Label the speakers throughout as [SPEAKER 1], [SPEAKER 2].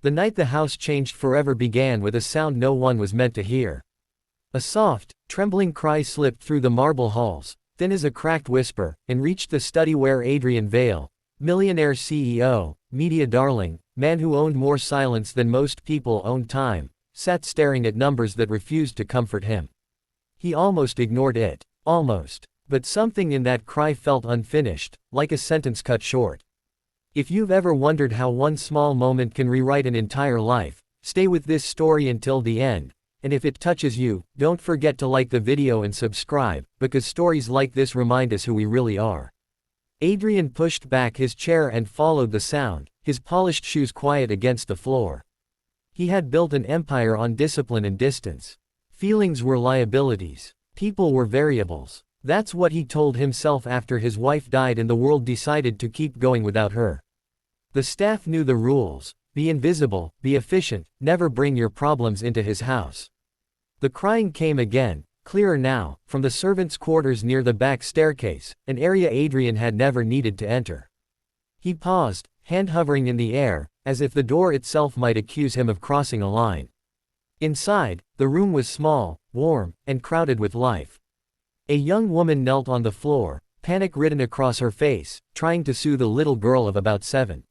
[SPEAKER 1] The night the house changed forever began with a sound no one was meant to hear. A soft, trembling cry slipped through the marble halls, thin as a cracked whisper, and reached the study where Adrian Vale, Millionaire CEO, media darling, man who owned more silence than most people owned time, sat staring at numbers that refused to comfort him. He almost ignored it. Almost. But something in that cry felt unfinished, like a sentence cut short. If you've ever wondered how one small moment can rewrite an entire life, stay with this story until the end. And if it touches you, don't forget to like the video and subscribe, because stories like this remind us who we really are. Adrian pushed back his chair and followed the sound, his polished shoes quiet against the floor. He had built an empire on discipline and distance. Feelings were liabilities. People were variables. That's what he told himself after his wife died and the world decided to keep going without her. The staff knew the rules: be invisible, be efficient, never bring your problems into his house. The crying came again, clearer now, from the servants' quarters near the back staircase, an area Adrian had never needed to enter. He paused, hand hovering in the air, as if the door itself might accuse him of crossing a line. Inside, the room was small, warm, and crowded with life. A young woman knelt on the floor, panic written across her face, trying to soothe a little girl of about 7.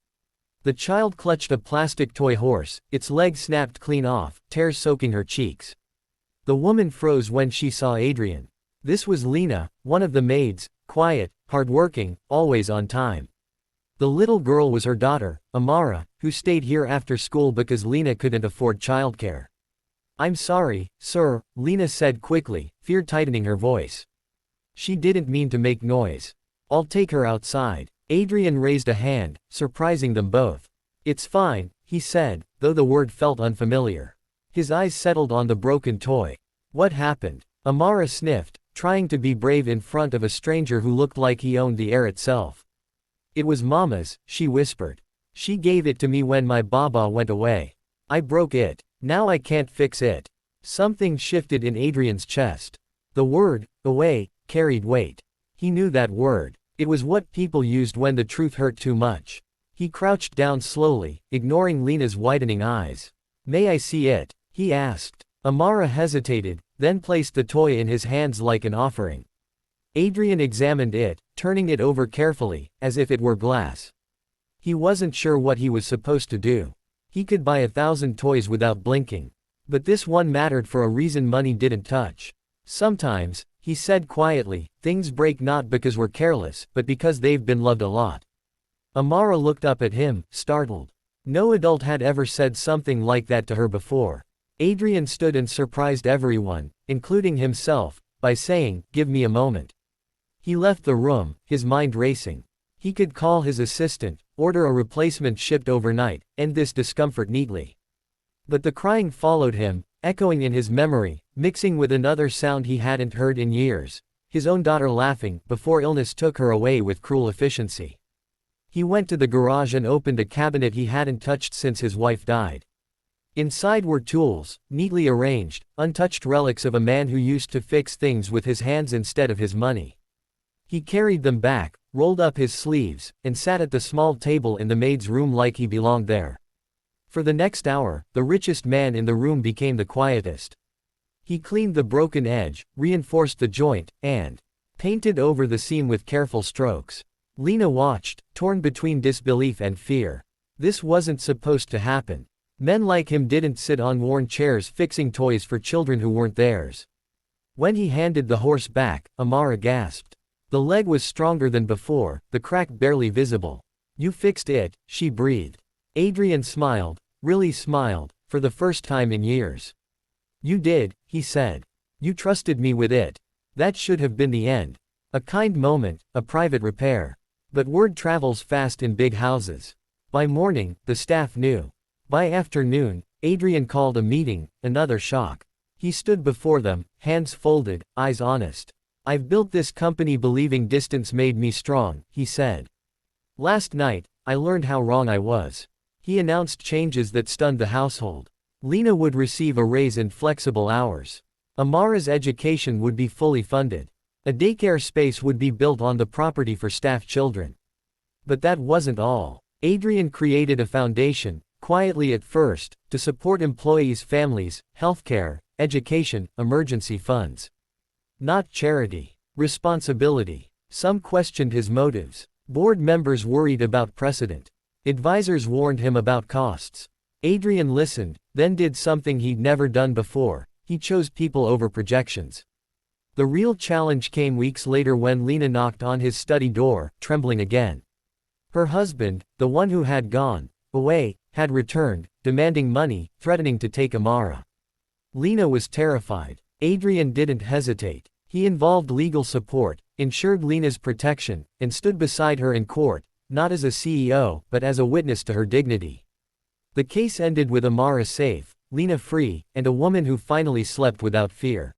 [SPEAKER 1] The child clutched a plastic toy horse, its leg snapped clean off, tears soaking her cheeks. The woman froze when she saw Adrian. This was Lena, one of the maids, quiet, hardworking, always on time. The little girl was her daughter, Amara, who stayed here after school because Lena couldn't afford childcare. "I'm sorry, sir," Lena said quickly, fear tightening her voice. She didn't mean to make noise. "I'll take her outside." Adrian raised a hand, surprising them both. "It's fine," he said, though the word felt unfamiliar. His eyes settled on the broken toy. "What happened?" Amara sniffed, trying to be brave in front of a stranger who looked like he owned the air itself. "It was Mama's," she whispered. "She gave it to me when my Baba went away. I broke it. Now I can't fix it." Something shifted in Adrian's chest. The word, away, carried weight. He knew that word. It was what people used when the truth hurt too much. He crouched down slowly, ignoring Lena's widening eyes. "May I see it?" he asked. Amara hesitated, then placed the toy in his hands like an offering. Adrian examined it, turning it over carefully, as if it were glass. He wasn't sure what he was supposed to do. He could buy 1,000 toys without blinking. But this one mattered for a reason money didn't touch. "Sometimes," he said quietly, "things break not because we're careless, but because they've been loved a lot." Amara looked up at him, startled. No adult had ever said something like that to her before. Adrian stood and surprised everyone, including himself, by saying, "Give me a moment." He left the room, his mind racing. He could call his assistant, order a replacement shipped overnight, end this discomfort neatly. But the crying followed him, echoing in his memory, mixing with another sound he hadn't heard in years: his own daughter laughing, before illness took her away with cruel efficiency. He went to the garage and opened a cabinet he hadn't touched since his wife died. Inside were tools, neatly arranged, untouched relics of a man who used to fix things with his hands instead of his money. He carried them back, rolled up his sleeves, and sat at the small table in the maid's room like he belonged there. For the next hour, the richest man in the room became the quietest. He cleaned the broken edge, reinforced the joint, and painted over the seam with careful strokes. Lena watched, torn between disbelief and fear. This wasn't supposed to happen. Men like him didn't sit on worn chairs fixing toys for children who weren't theirs. When he handed the horse back, Amara gasped. The leg was stronger than before, the crack barely visible. "You fixed it," she breathed. Adrian smiled, really smiled, for the first time in years. "You did," he said. "You trusted me with it. That should have been the end. A kind moment, a private repair." But word travels fast in big houses. By morning, the staff knew. By afternoon, Adrian called a meeting, another shock. He stood before them, hands folded, eyes honest. "I've built this company believing distance made me strong," he said. "Last night, I learned how wrong I was." He announced changes that stunned the household. Lena would receive a raise and flexible hours. Amara's education would be fully funded. A daycare space would be built on the property for staff children. But that wasn't all. Adrian created a foundation, Quietly at first, to support employees' families, healthcare, education, emergency funds. Not charity. Responsibility. Some questioned his motives. Board members worried about precedent. Advisors warned him about costs. Adrian listened, then did something he'd never done before. He chose people over projections. The real challenge came weeks later when Lena knocked on his study door, trembling again. Her husband, the one who had gone away, had returned, demanding money, threatening to take Amara. Lena was terrified. Adrian didn't hesitate. He involved legal support, ensured Lena's protection, and stood beside her in court, not as a CEO, but as a witness to her dignity. The case ended with Amara safe, Lena free, and a woman who finally slept without fear.